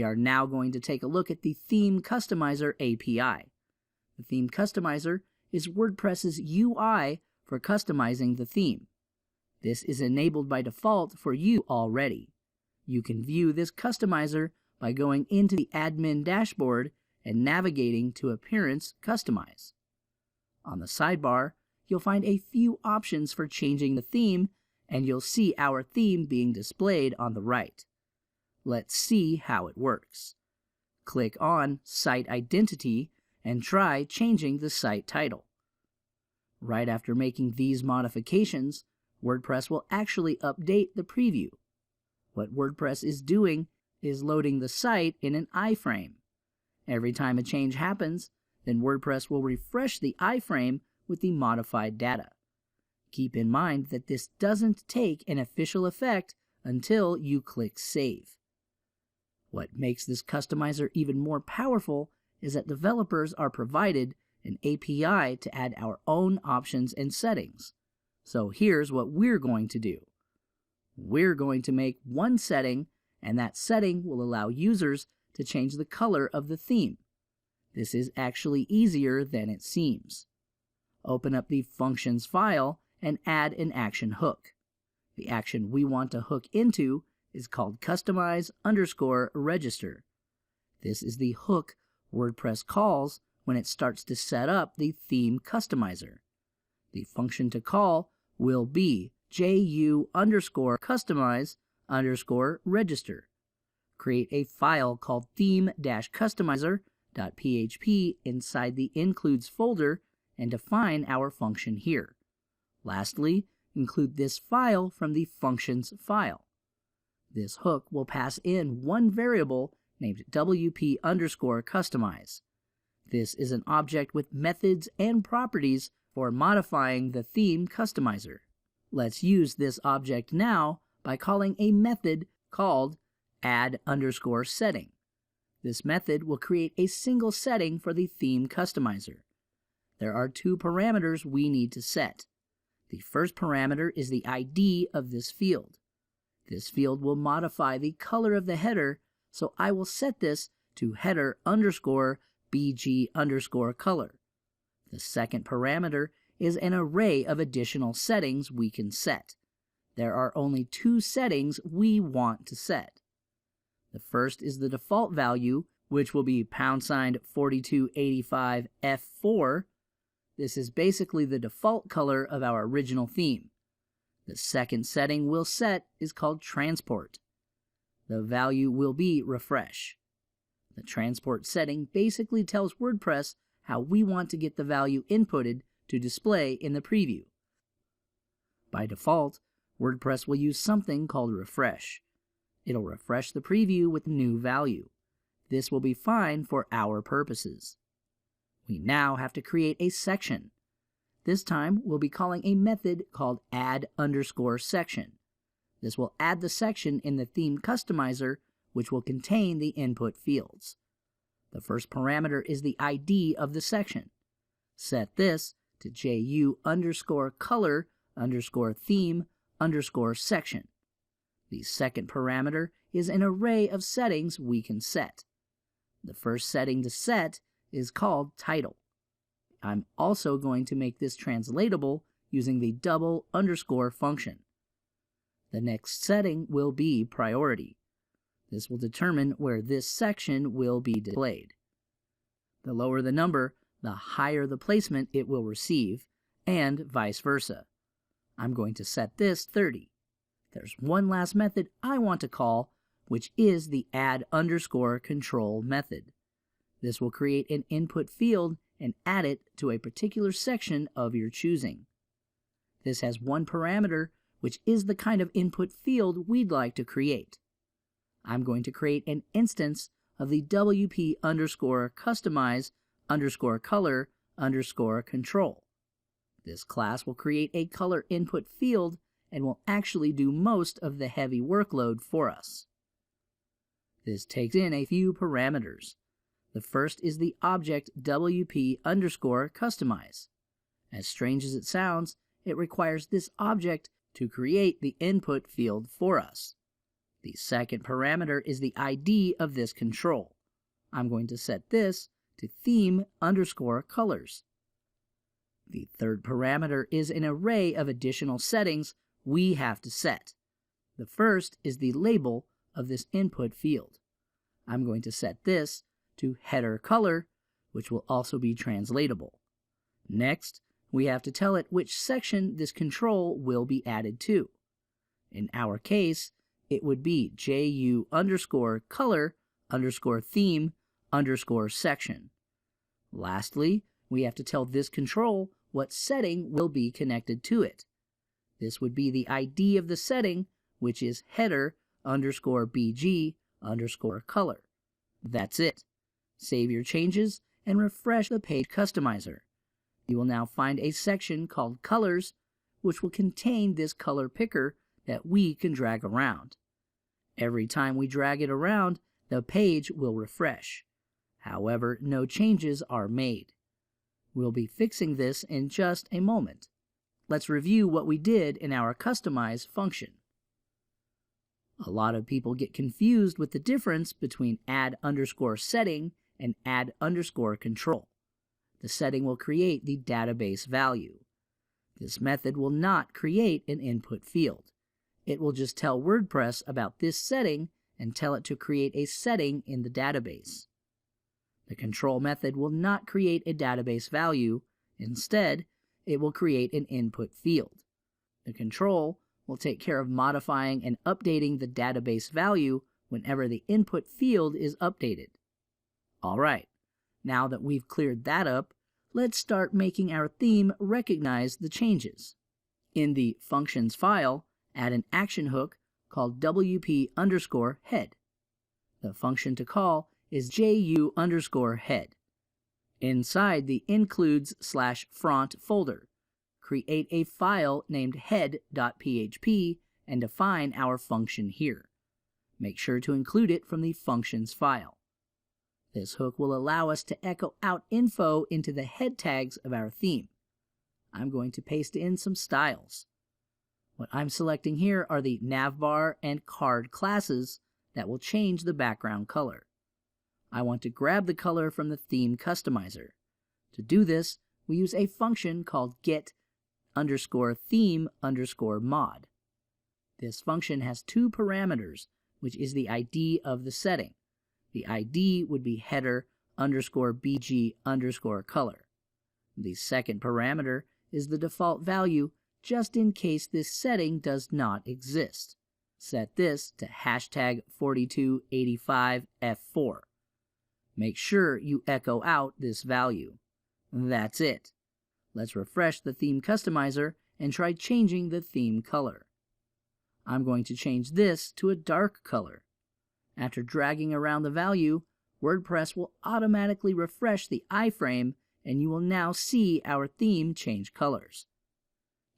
We are now going to take a look at the Theme Customizer API. The Theme Customizer is WordPress's UI for customizing the theme. This is enabled by default for you already. You can view this customizer by going into the admin dashboard and navigating to Appearance Customize. On the sidebar, you'll find a few options for changing the theme, and you'll see our theme being displayed on the right. Let's see how it works. Click on Site Identity and try changing the site title. Right after making these modifications, WordPress will actually update the preview. What WordPress is doing is loading the site in an iframe. Every time a change happens, then WordPress will refresh the iframe with the modified data. Keep in mind that this doesn't take an official effect until you click Save. What makes this customizer even more powerful is that developers are provided an API to add our own options and settings. So here's what we're going to do. We're going to make one setting, and that setting will allow users to change the color of the theme. This is actually easier than it seems. Open up the Functions file and add an action hook. The action we want to hook into is called Customize_Register. This is the hook WordPress calls when it starts to set up the theme customizer. The function to call will be ju_customize_register. Create a file called theme-customizer.php inside the includes folder and define our function here. Lastly, include this file from the functions file. This hook will pass in one variable named wp_customize. This is an object with methods and properties for modifying the theme customizer. Let's use this object now by calling a method called add_setting. This method will create a single setting for the theme customizer. There are two parameters we need to set. The first parameter is the ID of this field. This field will modify the color of the header, so I will set this to header_bg_color. The second parameter is an array of additional settings we can set. There are only two settings we want to set. The first is the default value, which will be #4285F4. This is basically the default color of our original theme. The second setting we'll set is called Transport. The value will be Refresh. The Transport setting basically tells WordPress how we want to get the value inputted to display in the preview. By default, WordPress will use something called Refresh. It'll refresh the preview with new value. This will be fine for our purposes. We now have to create a section. This time, we'll be calling a method called add_section. This will add the section in the theme customizer, which will contain the input fields. The first parameter is the ID of the section. Set this to ju_color_theme_section. The second parameter is an array of settings we can set. The first setting to set is called title. I'm also going to make this translatable using the double_ function. The next setting will be priority. This will determine where this section will be displayed. The lower the number, the higher the placement it will receive, and vice versa. I'm going to set this 30. There's one last method I want to call, which is the add_control method. This will create an input field and add it to a particular section of your choosing. This has one parameter, which is the kind of input field we'd like to create. I'm going to create an instance of the wp_customize_color_control. This class will create a color input field and will actually do most of the heavy workload for us. This takes in a few parameters. The first is the object wp_customize. As strange as it sounds, it requires this object to create the input field for us. The second parameter is the ID of this control. I'm going to set this to theme_colors. The third parameter is an array of additional settings we have to set. The first is the label of this input field. I'm going to set this to header color, which will also be translatable. Next, we have to tell it which section this control will be added to. In our case, it would be JU_color_theme_section. Lastly, we have to tell this control what setting will be connected to it. This would be the ID of the setting, which is header_BG_color. That's it. Save your changes and refresh the page customizer. You will now find a section called Colors, which will contain this color picker that we can drag around. Every time we drag it around, the page will refresh. However, no changes are made. We'll be fixing this in just a moment. Let's review what we did in our Customize function. A lot of people get confused with the difference between add_setting and add_control. The setting will create the database value. This method will not create an input field. It will just tell WordPress about this setting and tell it to create a setting in the database. The control method will not create a database value. Instead, it will create an input field. The control will take care of modifying and updating the database value whenever the input field is updated. Alright, now that we've cleared that up, let's start making our theme recognize the changes. In the functions file, add an action hook called WP_head. The function to call is JU_head. Inside the includes/front folder, create a file named head.php and define our function here. Make sure to include it from the functions file. This hook will allow us to echo out info into the head tags of our theme. I'm going to paste in some styles. What I'm selecting here are the navbar and card classes that will change the background color. I want to grab the color from the theme customizer. To do this, we use a function called get_theme_mod. This function has two parameters, which is the ID of the setting. The ID would be header_BG_color. The second parameter is the default value just in case this setting does not exist. Set this to #4285F4. Make sure you echo out this value. That's it. Let's refresh the theme customizer and try changing the theme color. I'm going to change this to a dark color. After dragging around the value, WordPress will automatically refresh the iframe and you will now see our theme change colors.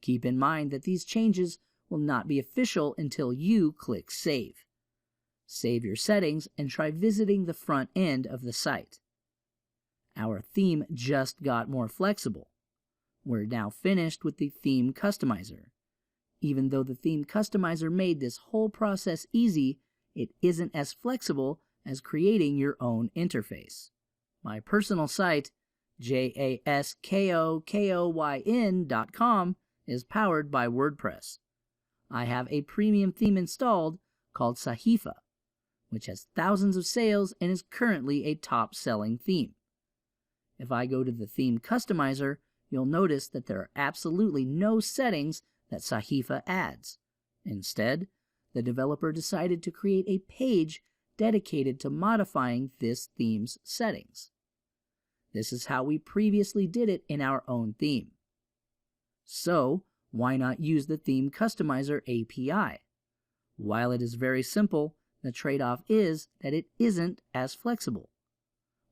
Keep in mind that these changes will not be official until you click Save. Save your settings and try visiting the front end of the site. Our theme just got more flexible. We're now finished with the theme customizer. Even though the theme customizer made this whole process easy, it isn't as flexible as creating your own interface. My personal site, jaskokoyn.com, is powered by WordPress. I have a premium theme installed called Sahifa, which has thousands of sales and is currently a top-selling theme. If I go to the theme customizer, you'll notice that there are absolutely no settings that Sahifa adds. Instead, the developer decided to create a page dedicated to modifying this theme's settings. This is how we previously did it in our own theme. So, why not use the Theme Customizer API? While it is very simple, the trade-off is that it isn't as flexible.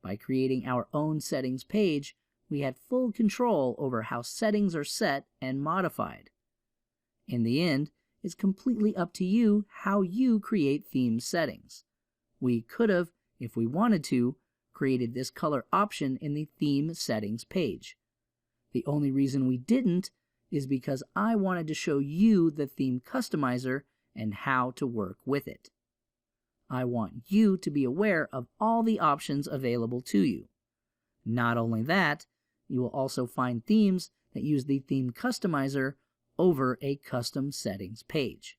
By creating our own settings page, we had full control over how settings are set and modified. In the end, it's completely up to you how you create theme settings. We could have, if we wanted to, created this color option in the theme settings page. The only reason we didn't is because I wanted to show you the theme customizer and how to work with it. I want you to be aware of all the options available to you. Not only that, you will also find themes that use the Theme Customizer over a Custom Settings page.